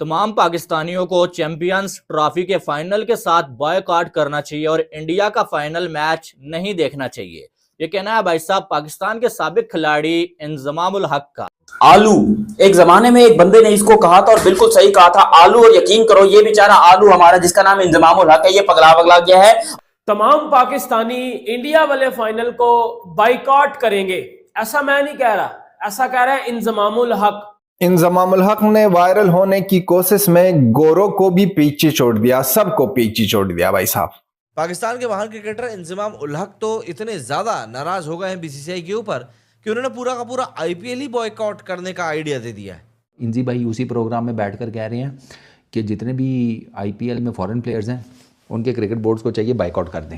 तमाम पाकिस्तानियों को चैंपियंस ट्रॉफी के फाइनल के साथ बॉयकॉट करना चाहिए और इंडिया का फाइनल मैच नहीं देखना चाहिए। ये कहना है भाई साहब पाकिस्तान के साबिक खिलाड़ी इंजमामुल हक का। आलू, एक जमाने में एक बंदे ने इसको कहा था और बिल्कुल सही कहा था, आलू। और यकीन करो ये बेचारा आलू हमारा जिसका नाम इंजमामुल हक है, ये पगला गया है। तमाम पाकिस्तानी इंडिया वाले फाइनल को बाइकआउट करेंगे, ऐसा मैं नहीं कह रहा, ऐसा कह रहा है इंजमामुल हक। इंजमामुल हक ने वायरल होने की कोशिश में गोरों को भी पीछे छोड़ दिया, सबको पीछे छोड़ दिया भाई साहब। पाकिस्तान के महान क्रिकेटर इंजमामुल हक तो इतने ज्यादा नाराज हो गए हैं बीसीसीआई के ऊपर कि उन्होंने पूरा का पूरा आईपीएल ही बॉयकॉट करने का आइडिया दे दिया है। इंजी भाई उसी प्रोग्राम में बैठकर कह रहे हैं कि जितने भी आईपीएल में फॉरेन प्लेयर्स हैं उनके क्रिकेट बोर्ड्स को चाहिए बाइकआउट कर दें।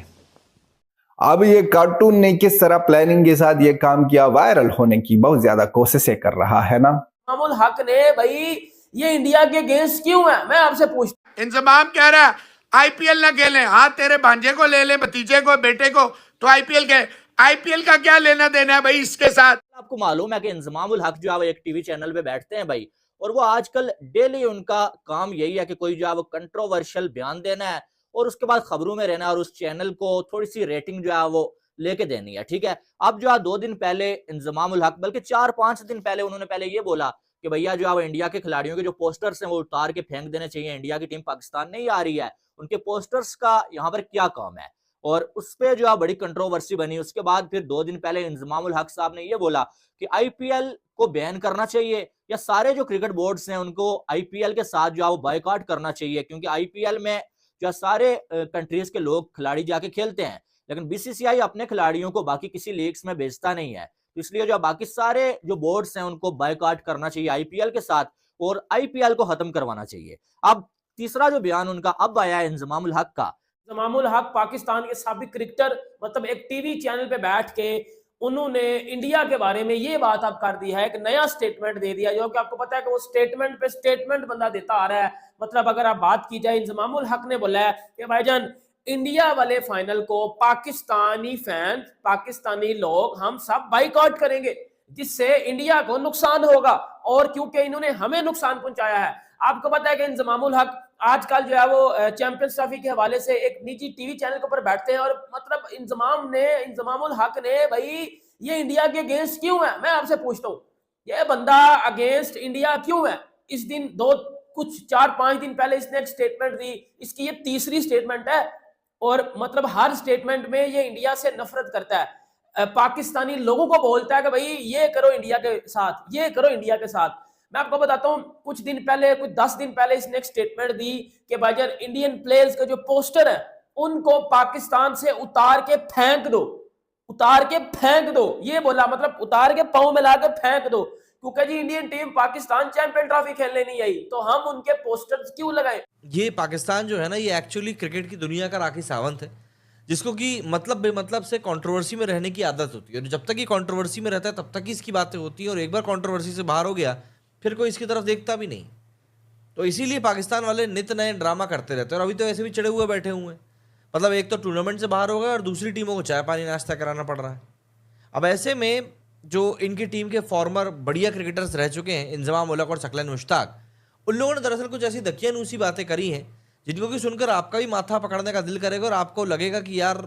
अब ये कार्टून ने किस तरह प्लानिंग के साथ ये काम किया, वायरल होने की बहुत ज्यादा कोशिशें कर रहा है ना। इंजमामुल हक ने भाई ये इंडिया के अगेंस्ट क्यों है, मैं आपसे पूछता। इंजमाम कह रहा है आईपीएल ना खेलें, हाँ तेरे भांजे को ले ले, भतीजे को, बेटे को, तो आईपीएल के, आईपीएल का क्या लेना देना है भाई इसके साथ। आपको मालूम है कि इंजमामुल हक जो है वो एक टीवी चैनल पे बैठते हैं भाई, और वो आजकल डेली उनका काम यही है कि कोई जो है वो कंट्रोवर्शियल बयान देना है और उसके बाद खबरों में रहना और उस चैनल को थोड़ी सी रेटिंग जो है वो लेके देनी है। ठीक है, अब जो है 2 दिन पहले इंजमामुल हक, बल्कि 4-5 दिन पहले उन्होंने पहले ये बोला कि भैया जो है वो इंडिया के खिलाड़ियों के जो पोस्टर्स हैं वो उतार के फेंक देने चाहिए, इंडिया की टीम पाकिस्तान नहीं आ रही है, उनके पोस्टर्स का यहाँ पर क्या काम है, और उस पे जो है बड़ी कंट्रोवर्सी बनी। उसके बाद फिर 2 दिन पहले इंजमामुल हक साहब ने ये बोला कि आईपीएल को बैन करना चाहिए या सारे जो क्रिकेट बोर्ड्स हैं उनको आईपीएल के साथ जो है वो बॉयकॉट करना चाहिए, क्योंकि आईपीएल में जो सारे कंट्रीज के लोग खिलाड़ी जाके खेलते हैं, लेकिन बीसीसीआई अपने खिलाड़ियों को बाकी किसी लीग्स में भेजता नहीं है, तो इसलिए जो बाकी सारे जो बोर्ड्स हैं उनको बायकॉट करना चाहिए आईपीएल के साथ और आईपीएल को खत्म करवाना चाहिए। अब तीसरा जो बयान उनका अब आया है इंजमामुल हक का। इंजमामुल हक पाकिस्तान के साबिक क्रिकेटर, मतलब एक टीवी चैनल पे बैठ के उन्होंने इंडिया के बारे में ये बात अब कर दी है, एक नया स्टेटमेंट दे दिया, जो कि आपको पता है कि वो स्टेटमेंट पे स्टेटमेंट बंदा देता आ रहा है। मतलब अगर आप बात की जाए, इंजमामुल हक ने बोला है कि भाईजान इंडिया वाले फाइनल को पाकिस्तानी फैन, पाकिस्तानी लोग हम सब बाइकआउट करेंगे, जिससे इंडिया को नुकसान होगा, और क्योंकि इन्होंने हमें नुकसान पहुंचाया है। आपको पता है कि इंजमामुल हक आजकल जो है वो चैंपियंस ट्रॉफी के हवाले से एक निजी टीवी चैनल के ऊपर बैठते हैं, और मतलब इंजमामुल हक ने भाई ये इंडिया के अगेंस्ट क्यों है, मैं आपसे पूछता हूँ, ये बंदा अगेंस्ट इंडिया क्यों है। इस दिन 4-5 दिन पहले इसने एक स्टेटमेंट दी, इसकी ये तीसरी स्टेटमेंट है, और मतलब हर स्टेटमेंट में ये इंडिया से नफरत करता है, पाकिस्तानी लोगों को बोलता है कि भाई ये करो इंडिया के साथ, ये करो इंडिया के साथ। मैं आपको बताता हूं, कुछ 10 दिन पहले इसने एक स्टेटमेंट दी कि भाईजान इंडियन प्लेयर्स के जो पोस्टर है उनको पाकिस्तान से उतार के फेंक दो, उतार के फेंक दो, ये बोला, मतलब उतार के पांव में ला के फेंक दो, क्योंकि जी Indian team Pakistan champion trophy खेलने नहीं आई, तो हम उनके पोस्टर्स क्यों लगाएं। ये पाकिस्तान जो है ना, ये एक्चुअली क्रिकेट की दुनिया का राखी सावंत है, जिसको कि मतलब बेमतलब से कंट्रोवर्सी में रहने की आदत होती है, और जब तक ये कंट्रोवर्सी में रहता है तब तक ही इसकी बातें होती हैं, और एक बार कंट्रोवर्सी से बाहर हो गया फिर कोई इसकी तरफ देखता भी नहीं। तो इसीलिए पाकिस्तान वाले नित नए ड्रामा करते रहते हैं, और अभी तो ऐसे भी चढ़े हुए बैठे हुए हैं। मतलब एक तो टूर्नामेंट से बाहर हो गए और दूसरी टीमों को चाय पानी नाश्ता कराना पड़ रहा है। अब ऐसे में जो इनकी टीम के फॉर्मर बढ़िया क्रिकेटर्स रह चुके हैं, इंजमामुल हक और सकलन मुश्ताक, उन लोगों ने दरअसल कुछ ऐसी दकियानूसी बातें करी हैं जिनको कि सुनकर आपका भी माथा पकड़ने का दिल करेगा, और आपको लगेगा कि यार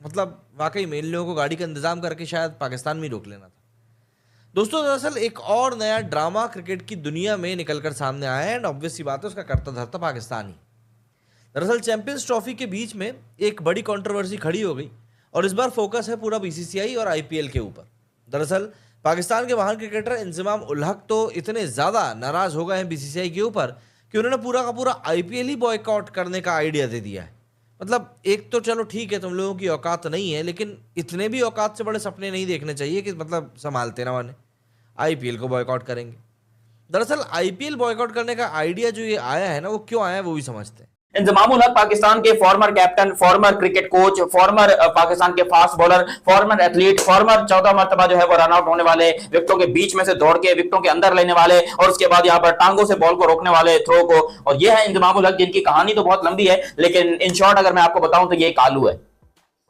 मतलब वाकई में इन लोगों को गाड़ी का इंतजाम करके शायद पाकिस्तान में ही रोक लेना था। दोस्तों दरअसल एक और नया ड्रामा क्रिकेट की दुनिया में निकलकर सामने आया है, एंड ऑब्वियस सी बात है उसका करता धरता पाकिस्तान ही। दरअसल चैंपियंस ट्रॉफी के बीच में एक बड़ी कंट्रोवर्सी खड़ी हो गई, और इस बार फोकस है पूरा बीसीसीआई और आईपीएल के ऊपर। दरअसल पाकिस्तान के महान क्रिकेटर इंजमामुल हक तो इतने ज़्यादा नाराज हो गए हैं बीसीसीआई के ऊपर कि उन्होंने पूरा का पूरा आईपीएल ही बॉयकॉट करने का आइडिया दे दिया है। मतलब एक तो चलो ठीक है, तुम लोगों की औकात नहीं है, लेकिन इतने भी औकात से बड़े सपने नहीं देखने चाहिए कि मतलब संभालते ना माने आईपीएल को बॉयकॉट करेंगे। दरअसल आईपीएल बॉयकॉट करने का आइडिया जो ये आया है ना, वो क्यों आया है वो भी समझते हैं। इंजमामुल हक पाकिस्तान के former captain, former cricket coach, former Pakistan के fast bowler, former athlete, former 14 मरतबा जो है वो रन आउट होने वाले, विकेटों के बीच में से दौड़ के विकेटों के अंदर लेने वाले, और उसके बाद यहाँ पर टांगों से बॉल को रोकने वाले, थ्रो को। और ये है इंजमामुल हक, जिनकी कहानी तो बहुत लंबी है, लेकिन इन शॉर्ट अगर मैं आपको बताऊं तो ये एक आलू है।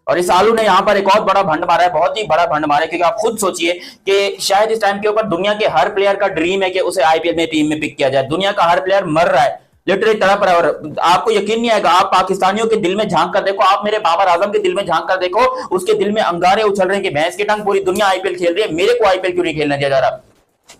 और इस आलू ने यहाँ पर एक और बड़ा भंड मारा है, बहुत ही बड़ा भंड मारा है, क्योंकि आप खुद सोचिए कि शायद इस टाइम के ऊपर दुनिया के हर प्लेयर का ड्रीम है कि उसे आईपीएल में टीम में पिक किया जाए। दुनिया का हर प्लेयर मर रहा है, लिटरली तड़प रहा है, और आपको यकीन नहीं आएगा, आप पाकिस्तानियों के दिल में झांक कर देखो, आप मेरे बाबर आजम के दिल में झांक कर देखो, उसके दिल में अंगारे उछल रहे हैं कि भैंस की टंग, पूरी दुनिया आईपीएल खेल रही है, मेरे को आईपीएल क्यों नहीं खेलने दिया जा रहा।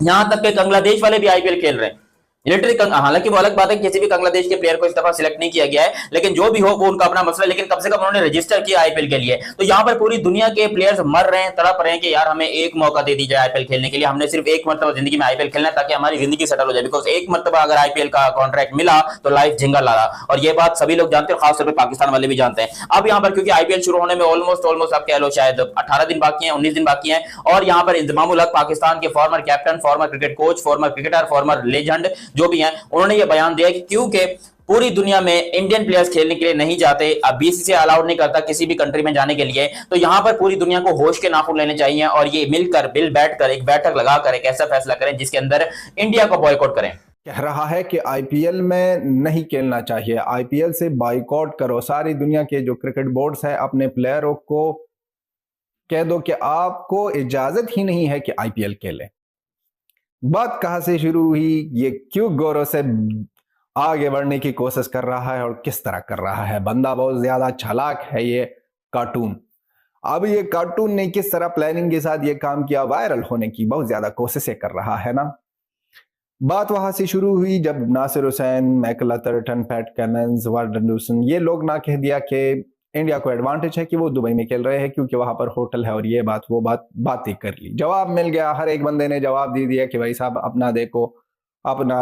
यहां तक कि बांग्लादेश वाले भी आईपीएल खेल रहे हैं, लिटरली। हालांकि वो अलग बात है, किसी भी बांग्लादेश के प्लेयर को इस दफा सिलेक्ट नहीं किया गया है, लेकिन जो भी हो वो उनका अपना मसला है, लेकिन कम से कम उन्होंने रजिस्टर किया आईपीएल के लिए। तो यहाँ पर पूरी दुनिया के प्लेयर्स मर रहे हैं, तड़प रहे हैं कि यार हमें एक मौका दे दीजिए आईपीएल खेलने के लिए, हमने सिर्फ एक मरतबा जिंदगी में आईपीएल खेलना है ताकि हमारी जिंदगी सेटल हो जाए, बिकॉज एक मरतबा अगर आईपीएल का कॉन्ट्रैक्ट मिला तो लाइफ झिंगा लाला, और ये बात सभी लोग जानते हैं, खासतौर पर पाकिस्तान वाले भी जानते हैं। अब यहाँ पर क्योंकि आईपीएल शुरू होने में ऑलमोस्ट आप कह लो शायद 18 दिन बाकी हैं, 19 दिन बाकी हैं, और यहाँ पर इंजमाम उल हक पाकिस्तान के former captain, former cricket coach, farmer cricketer, farmer legend जो भी हैं, उन्होंने ये बयान दिया कि क्योंकि पूरी दुनिया में इंडियन प्लेयर्स खेलने के लिए नहीं जाते, अब बीसीसीआई अलाउड नहीं करता किसी भी कंट्री में जाने के लिए, तो यहां पर पूरी दुनिया को होश के नाखून लेने चाहिए और ये मिलकर बैठकर एक बैठक लगाकर एक ऐसा फैसला करें जिसके अंदर इंडिया को बॉयकॉट करें। कह रहा है कि आईपीएल में नहीं खेलना चाहिए, आईपीएल से बाइकआउट करो। सारी दुनिया के जो क्रिकेट बोर्ड्स हैं अपने प्लेयरों को कह दो कि आपको इजाजत ही नहीं है कि आईपीएल खेलें। बात कहां से शुरू हुई, ये क्यों गौरव से आगे बढ़ने की कोशिश कर रहा है और किस तरह कर रहा है। बंदा बहुत ज्यादा चालाक है ये कार्टून। अब ये कार्टून ने किस तरह प्लानिंग के साथ ये काम किया, वायरल होने की बहुत ज्यादा कोशिशें कर रहा है ना। बात वहां से शुरू हुई जब Nasser Hussain, Michael Atherton, Pat Cummins, वार्डन ड्यूसन ये लोग ना कह दिया कि इंडिया को एडवांटेज है कि वो दुबई में खेल रहे हैं क्योंकि वहां पर होटल है, और ये बात वो बातें कर ली। जवाब मिल गया, हर एक बंदे ने जवाब दे दिया कि भाई साहब अपना देखो, अपना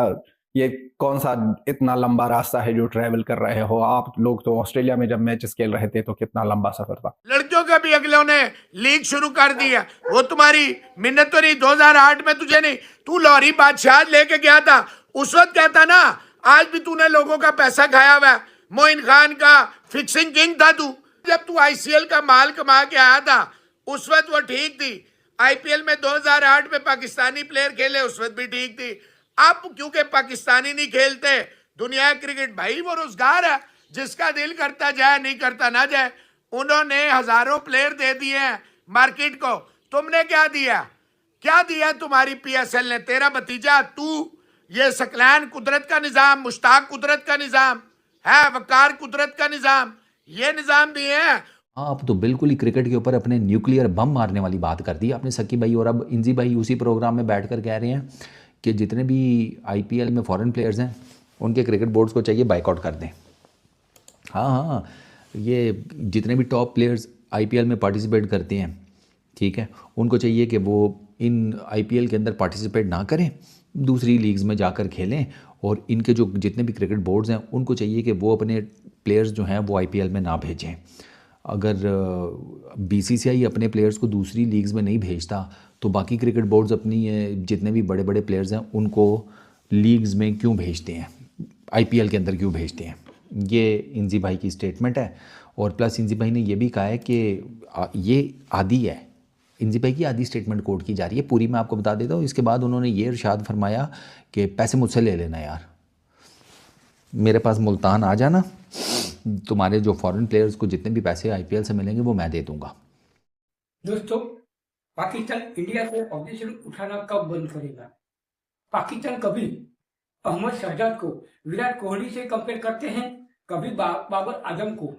ये कौन सा इतना लंबा रास्ता है जो ट्रैवल कर रहे हो आप लोग। तो ऑस्ट्रेलिया में जब मैचेस खेल रहे थे तो कितना लंबा सफर था। लड़कियों का भी अगलों ने लीग शुरू कर दिया, वो तुम्हारी मिन्नत तो नहीं, 2008 में तुझे नहीं, तू लाहौरी बादशाह लेके गया था, उस वक्त कहता ना, आज भी तूने लोगों का पैसा खाया हुआ है। मोइन खान का फिक्सिंग किंग था तू, जब तू आईसीएल का माल कमा के आया था उस वक्त वो ठीक थी। आईपीएल में 2008 में पाकिस्तानी प्लेयर खेले, उस वक्त भी ठीक थी। अब क्योंकि पाकिस्तानी नहीं खेलते, दुनिया क्रिकेट भाई वो रोजगार है, जिसका दिल करता जाए, नहीं करता ना जाए। उन्होंने हजारों प्लेयर दे दिए हैं मार्केट को, तुमने क्या दिया? क्या दिया तुम्हारी पीएसएल ने? तेरा भतीजा तू, ये सकलैन कुदरत का निजाम, मुश्ताक कुदरत का निजाम है, वकार कुदरत का निजाम, ये निजाम दिए हैं। आप तो बिल्कुल ही क्रिकेट के ऊपर अपने न्यूक्लियर बम मारने वाली बात कर दी आपने सकी भाई। और अब इंजी भाई उसी प्रोग्राम में बैठकर कह रहे हैं कि जितने भी आईपीएल में फॉरेन प्लेयर्स हैं उनके क्रिकेट बोर्ड्स को चाहिए बाइकआउट कर दें। हाँ, ये जितने भी टॉप प्लेयर्स आईपीएल में पार्टिसिपेट करते हैं, ठीक है, उनको चाहिए कि वो इन आईपीएल के अंदर पार्टिसिपेट ना करें, दूसरी लीग्स में जाकर खेलें। और इनके जो जितने भी क्रिकेट बोर्ड्स हैं उनको चाहिए कि वो अपने प्लेयर्स जो हैं वो आईपीएल में ना भेजें। अगर बीसीसीआई अपने प्लेयर्स को दूसरी लीग्स में नहीं भेजता तो बाकी क्रिकेट बोर्ड्स अपनी जितने भी बड़े बड़े प्लेयर्स हैं उनको लीग्स में क्यों भेजते हैं, आईपीएल के अंदर क्यों भेजते हैं। ये इंजी भाई की स्टेटमेंट है। और प्लस इंजी भाई ने ये भी कहा है कि ये आदि है, इंजी भाई की आधी स्टेटमेंट कोट की जा रही है, पूरी मैं आपको बता देता हूँ। इसके बाद उन्होंने ये इरशाद फरमाया कि पैसे मुझसे ले लेना यार, मेरे पास मुल्तान आ जाना, तुम्हारे जो फॉरेन प्लेयर्स को जितने भी पैसे आईपीएल से मिलेंगे वो मैं दे दूंगा। दोस्तों, पाकिस्तान इंडिया को ऑब्जेक्शन उठाना कब बंद करेगा? पाकिस्तान कभी अहमद शहजाद को विराट कोहली से कंपेयर करते हैं, कभी बाबर आजम को।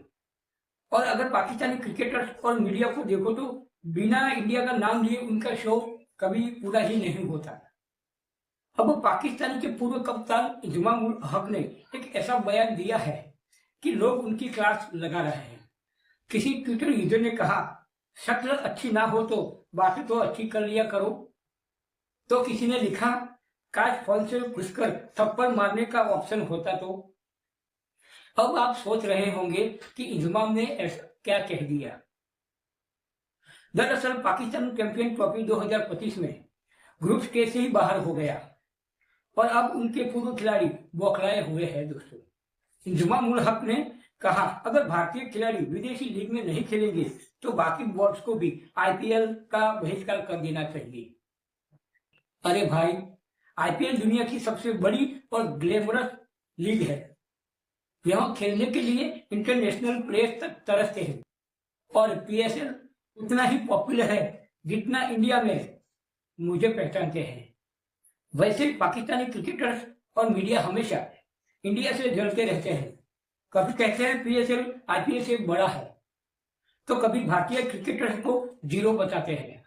और अगर पाकिस्तानी क्रिकेटर्स और मीडिया को देखो तो बिना इंडिया का नाम लिए उनका शो कभी पूरा ही नहीं होता। अब पाकिस्तान के पूर्व कप्तान इंजमाम उल हक ने एक ऐसा बयान दिया है कि लोग उनकी क्लास लगा रहे हैं। किसी ट्विटर यूजर ने कहा, शक्ल अच्छी ना हो तो बातें तो अच्छी कर लिया करो। तो किसी ने लिखा, काश फोन से घुसकर थप्पड़ मारने का ऑप्शन होता तो। अब आप सोच रहे होंगे कि इंजमाम ने ऐसा क्या कह दिया। दरअसल पाकिस्तान चैंपियन ट्रॉफी 2025 में ग्रुप स्टेज से ही बाहर हो गया और अब उनके पूर्व खिलाड़ी बौखलाए हुए हैं। दोस्तों, इंजमाम उल हक ने कहा, अगर भारतीय खिलाड़ी विदेशी लीग में नहीं खेलेंगे तो बाकी बोर्ड्स को भी आईपीएल का बहिष्कार कर देना चाहिए। अरे भाई, आईपीएल दुनिया की सबसे बड़ी और ग्लैमरस लीग है। यहाँ खेलने के लिए इंटरनेशनल प्लेयर्स तक तरसते हैं और पीएसएल उतना ही पॉपुलर है जितना इंडिया में मुझे पहचानते हैं। वैसे पाकिस्तानी क्रिकेटर्स और मीडिया हमेशा इंडिया से जलते रहते हैं। कभी कहते हैं पीएसएल आईपीएल से बड़ा है, तो कभी भारतीय क्रिकेटर्स को जीरो बताते हैं।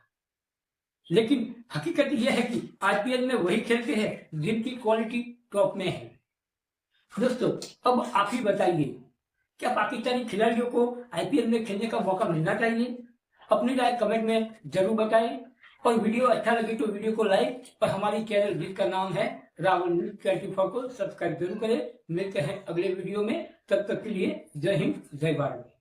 लेकिन हकीकत यह है कि आईपीएल में वही खेलते हैं जिनकी क्वालिटी टॉप में है। दोस्तों, अब आप ही बताइए, क्या पाकिस्तानी खिलाड़ियों को आईपीएल में खेलने का मौका मिलना चाहिए? अपनी राय कमेंट में जरूर बताएं और वीडियो अच्छा लगे तो वीडियो को लाइक और हमारी चैनल जिसका नाम है राहुल न्यूज़ 24 को सब्सक्राइब जरूर करें। मिलते हैं अगले वीडियो में, तब तक के लिए जय हिंद जय भारत।